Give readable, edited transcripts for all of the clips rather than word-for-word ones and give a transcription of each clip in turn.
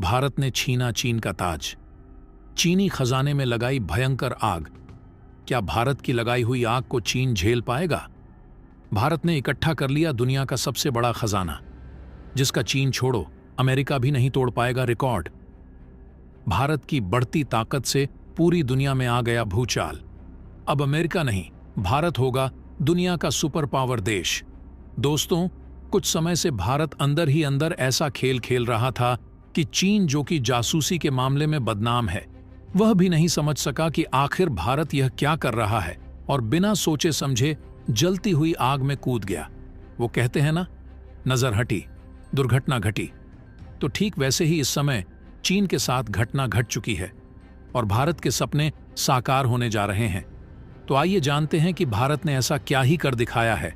भारत ने छीना चीन का ताज। चीनी खजाने में लगाई भयंकर आग। क्या भारत की लगाई हुई आग को चीन झेल पाएगा? भारत ने इकट्ठा कर लिया दुनिया का सबसे बड़ा खजाना, जिसका चीन छोड़ो अमेरिका भी नहीं तोड़ पाएगा रिकॉर्ड। भारत की बढ़ती ताकत से पूरी दुनिया में आ गया भूचाल। अब अमेरिका नहीं, भारत होगा दुनिया का सुपर पावर देश। दोस्तों, कुछ समय से भारत अंदर ही अंदर ऐसा खेल खेल रहा था कि चीन, जो कि जासूसी के मामले में बदनाम है, वह भी नहीं समझ सका कि आखिर भारत यह क्या कर रहा है, और बिना सोचे समझे जलती हुई आग में कूद गया। वो कहते हैं ना, नजर हटी दुर्घटना घटी। तो ठीक वैसे ही इस समय चीन के साथ घटना घट चुकी है और भारत के सपने साकार होने जा रहे हैं। तो आइए जानते हैं कि भारत ने ऐसा क्या ही कर दिखाया है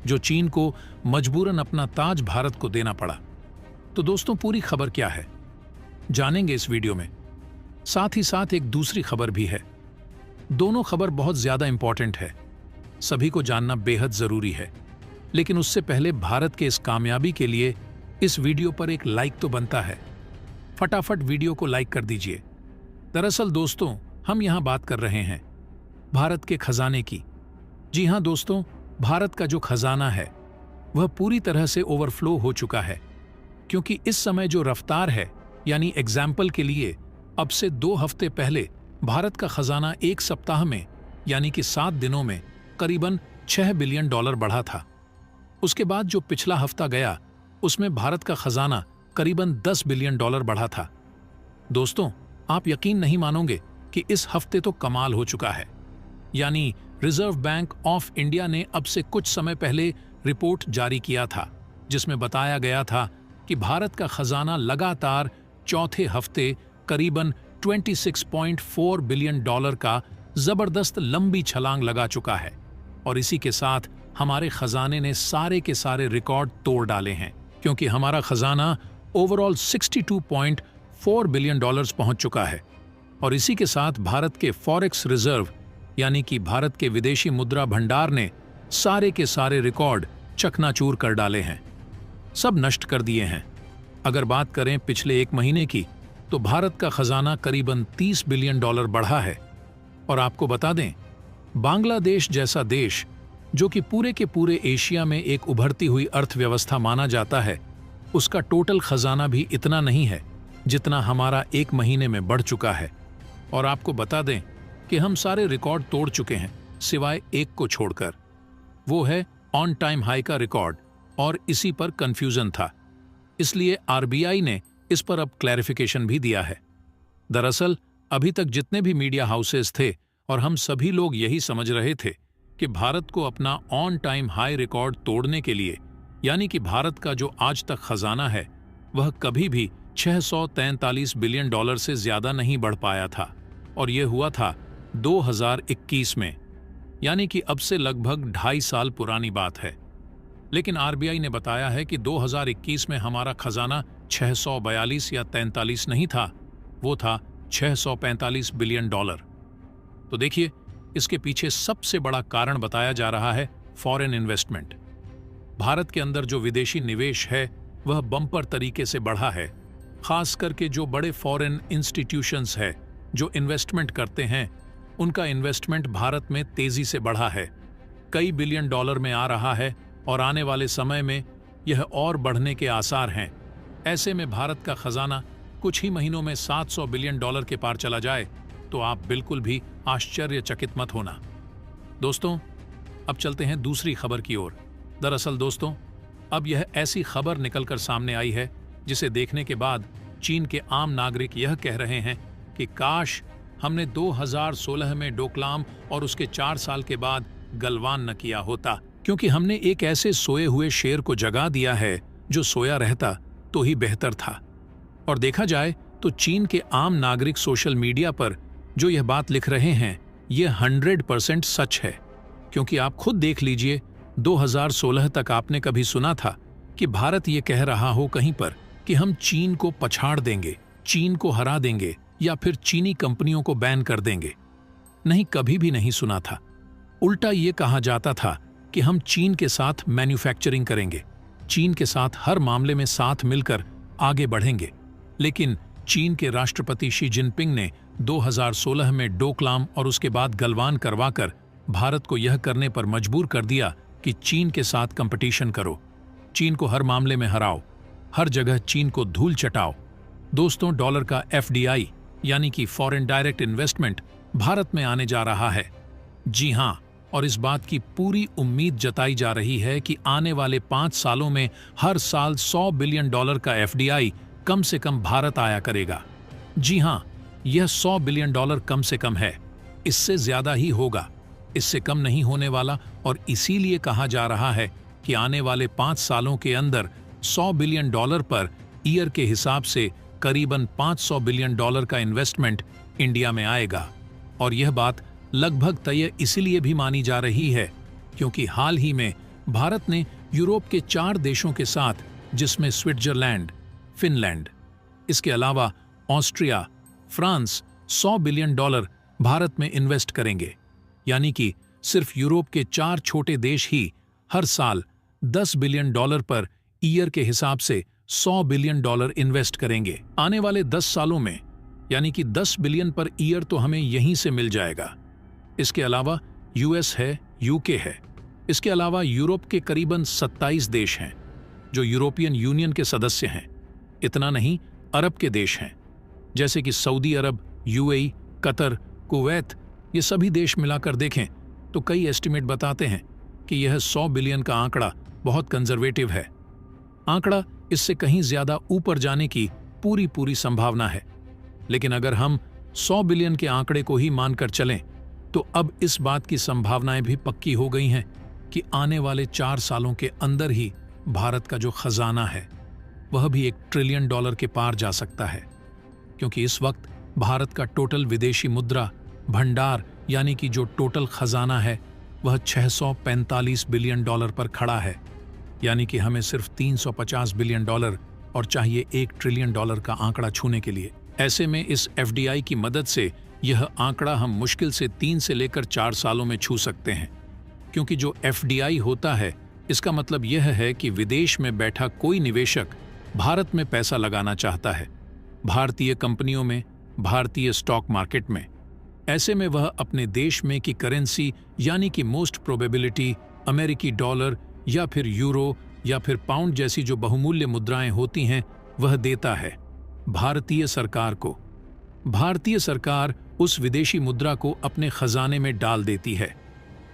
जो चीन को मजबूरन अपना ताज भारत को देना पड़ा। तो दोस्तों, पूरी खबर क्या है जानेंगे इस वीडियो में। साथ ही साथ एक दूसरी खबर भी है। दोनों खबर बहुत ज्यादा इंपॉर्टेंट है, सभी को जानना बेहद जरूरी है। लेकिन उससे पहले भारत के इस कामयाबी के लिए इस वीडियो पर एक लाइक तो बनता है। फटाफट वीडियो को लाइक कर दीजिए। दरअसल दोस्तों, हम यहां बात कर रहे हैं भारत के खजाने की। जी हां दोस्तों, भारत का जो खजाना है वह पूरी तरह से ओवरफ्लो हो चुका है, क्योंकि इस समय जो रफ्तार है, यानी एग्जाम्पल के लिए अब से 2 हफ्ते पहले भारत का खजाना एक सप्ताह में यानी कि 7 दिनों में करीबन $6 बिलियन बढ़ा था। उसके बाद जो पिछला हफ्ता गया उसमें भारत का खजाना करीबन $10 बिलियन बढ़ा था। दोस्तों, आप यकीन नहीं मानोगे कि इस हफ्ते तो कमाल हो चुका है। यानी रिजर्व बैंक ऑफ इंडिया ने अब से कुछ समय पहले रिपोर्ट जारी किया था, जिसमें बताया गया था कि भारत का खजाना लगातार चौथे हफ्ते करीबन $26.4 बिलियन का जबरदस्त लंबी छलांग लगा चुका है। और इसी के साथ हमारे खजाने ने सारे के सारे रिकॉर्ड तोड़ डाले हैं, क्योंकि हमारा खजाना ओवरऑल $62.4 बिलियन पहुंच चुका है। और इसी के साथ भारत के फॉरेक्स रिजर्व यानी कि भारत के विदेशी मुद्रा भंडार ने सारे के सारे रिकॉर्ड चकनाचूर कर डाले हैं, सब नष्ट कर दिए हैं। अगर बात करें पिछले 1 महीने की, तो भारत का खजाना करीबन $30 बिलियन बढ़ा है। और आपको बता दें, बांग्लादेश जैसा देश, जो कि पूरे के पूरे एशिया में एक उभरती हुई अर्थव्यवस्था माना जाता है, उसका टोटल खजाना भी इतना नहीं है जितना हमारा 1 महीने में बढ़ चुका है। और आपको बता दें कि हम सारे रिकॉर्ड तोड़ चुके हैं, सिवाय एक को छोड़कर। वो है ऑन टाइम हाई का रिकॉर्ड, और इसी पर कंफ्यूजन था, इसलिए आरबीआई ने इस पर अब क्लैरिफिकेशन भी दिया है। दरअसल अभी तक जितने भी मीडिया हाउसेस थे और हम सभी लोग यही समझ रहे थे कि भारत को अपना ऑन टाइम हाई रिकॉर्ड तोड़ने के लिए, यानी कि भारत का जो आज तक खजाना है वह कभी भी $643 बिलियन से ज्यादा नहीं बढ़ पाया था। और यह हुआ था 2021 में, यानी कि अब से लगभग 2.5 साल पुरानी बात है। लेकिन आरबीआई ने बताया है कि 2021 में हमारा खजाना 642 या 43 नहीं था, वो था $645 बिलियन। तो देखिए, इसके पीछे सबसे बड़ा कारण बताया जा रहा है फॉरेन इन्वेस्टमेंट। भारत के अंदर जो विदेशी निवेश है वह बम्पर तरीके से बढ़ा है। खास करके जो बड़े फॉरेन इंस्टीट्यूशंस है जो इन्वेस्टमेंट करते हैं, उनका इन्वेस्टमेंट भारत में तेजी से बढ़ा है, कई बिलियन डॉलर में आ रहा है, और आने वाले समय में यह और बढ़ने के आसार हैं। ऐसे में भारत का खजाना कुछ ही महीनों में $700 बिलियन के पार चला जाए तो आप बिल्कुल भी आश्चर्यचकित मत होना। दोस्तों, अब चलते हैं दूसरी खबर की ओर। दरअसल दोस्तों, अब यह ऐसी खबर निकलकर सामने आई है जिसे देखने के बाद चीन के आम नागरिक यह कह रहे हैं कि काश हमने 2016 में डोकलाम और उसके 4 साल के बाद गलवान न किया होता, क्योंकि हमने एक ऐसे सोए हुए शेर को जगा दिया है जो सोया रहता तो ही बेहतर था। और देखा जाए तो चीन के आम नागरिक सोशल मीडिया पर जो यह बात लिख रहे हैं, यह 100% सच है। क्योंकि आप खुद देख लीजिए, 2016 तक आपने कभी सुना था कि भारत ये कह रहा हो कहीं पर कि हम चीन को पछाड़ देंगे, चीन को हरा देंगे, या फिर चीनी कंपनियों को बैन कर देंगे? नहीं, कभी भी नहीं सुना था। उल्टा ये कहा जाता था कि हम चीन के साथ मैन्युफैक्चरिंग करेंगे, चीन के साथ हर मामले में साथ मिलकर आगे बढ़ेंगे। लेकिन चीन के राष्ट्रपति शी जिनपिंग ने 2016 में डोकलाम और उसके बाद गलवान करवाकर भारत को यह करने पर मजबूर कर दिया कि चीन के साथ कंपटीशन करो, चीन को हर मामले में हराओ, हर जगह चीन को धूल चटाओ। दोस्तों, डॉलर का FDI यानी कि फॉरेन डायरेक्ट इन्वेस्टमेंट भारत में आने जा रहा है। जी हां, और इस बात की पूरी उम्मीद जताई जा रही है कि आने वाले 5 सालों में हर साल $100 बिलियन का FDI कम से कम भारत आया करेगा। जी हां, यह $100 बिलियन कम से कम है, इससे ज्यादा ही होगा, इससे कम नहीं होने वाला। और इसीलिए कहा जा रहा है कि आने वाले 5 सालों के अंदर $100 बिलियन पर ईयर के हिसाब से करीबन $500 बिलियन का इन्वेस्टमेंट इंडिया में आएगा। और यह बात लगभग तय इसलिए भी मानी जा रही है क्योंकि हाल ही में भारत ने यूरोप के 4 देशों के साथ, जिसमें स्विट्जरलैंड, फिनलैंड, इसके अलावा ऑस्ट्रिया, फ्रांस $100 बिलियन भारत में इन्वेस्ट करेंगे। यानी कि सिर्फ यूरोप के 4 छोटे देश ही हर साल $10 बिलियन पर ईयर के हिसाब से $100 बिलियन इन्वेस्ट करेंगे। आने वाले 10 सालों में यानी कि 10 बिलियन पर ईयर तो हमें यहीं से मिल जाएगा। इसके अलावा US है, UK है, इसके अलावा यूरोप के करीबन 27 देश हैं जो यूरोपियन यूनियन के सदस्य हैं। इतना नहीं, अरब के देश हैं जैसे कि सऊदी अरब, UAE, कतर, कुवैत। ये सभी देश मिलाकर देखें तो कई एस्टिमेट बताते हैं कि यह $100 बिलियन का आंकड़ा बहुत कंजर्वेटिव है। आंकड़ा इससे कहीं ज्यादा ऊपर जाने की पूरी संभावना है। लेकिन अगर हम $100 बिलियन के आंकड़े को ही मानकर चलें तो अब इस बात की संभावनाएं भी पक्की हो गई हैं कि आने वाले 4 सालों के अंदर ही भारत का जो खजाना है वह भी $1 ट्रिलियन के पार जा सकता है। क्योंकि इस वक्त भारत का टोटल विदेशी मुद्रा भंडार यानी कि जो टोटल खजाना है वह $645 बिलियन पर खड़ा है। यानी कि हमें सिर्फ $350 बिलियन और चाहिए $1 ट्रिलियन का आंकड़ा छूने के लिए। ऐसे में इस FDI की मदद से यह आंकड़ा हम मुश्किल से 3 से लेकर 4 सालों में छू सकते हैं। क्योंकि जो FDI होता है इसका मतलब यह है कि विदेश में बैठा कोई निवेशक भारत में पैसा लगाना चाहता है, भारतीय कंपनियों में, भारतीय स्टॉक मार्केट में। ऐसे में वह अपने देश में की करेंसी यानी कि मोस्ट प्रोबेबिलिटी अमेरिकी डॉलर या फिर यूरो या फिर पाउंड जैसी जो बहुमूल्य मुद्राएं होती हैं वह देता है भारतीय सरकार को। भारतीय सरकार उस विदेशी मुद्रा को अपने खजाने में डाल देती है।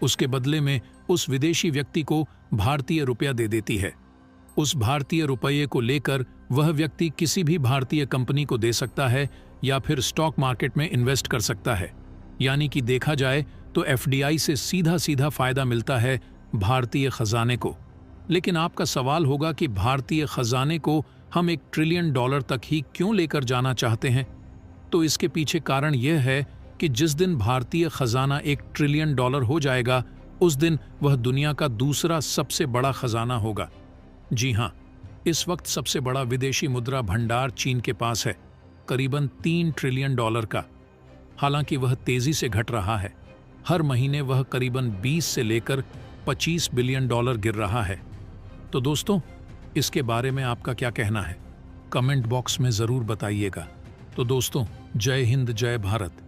उसके बदले में उस विदेशी व्यक्ति को भारतीय रुपया दे देती है। उस भारतीय रुपये को लेकर वह व्यक्ति किसी भी भारतीय कंपनी को दे सकता है या फिर स्टॉक मार्केट में इन्वेस्ट कर सकता है। यानी कि देखा जाए तो FDI से सीधा फायदा मिलता है भारतीय खजाने को। लेकिन आपका सवाल होगा कि भारतीय खजाने को हम $1 ट्रिलियन तक ही क्यों लेकर जाना चाहते हैं? तो इसके पीछे कारण यह है कि जिस दिन भारतीय खजाना $1 ट्रिलियन हो जाएगा उस दिन वह दुनिया का दूसरा सबसे बड़ा खजाना होगा। जी हां, इस वक्त सबसे बड़ा विदेशी मुद्रा भंडार चीन के पास है, करीबन $3 ट्रिलियन का। हालांकि वह तेजी से घट रहा है। हर महीने वह करीबन 20 से लेकर $25 बिलियन गिर रहा है। तो दोस्तों, इसके बारे में आपका क्या कहना है? कमेंट बॉक्स में जरूर बताइएगा। तो दोस्तों, जय हिंद, जय भारत।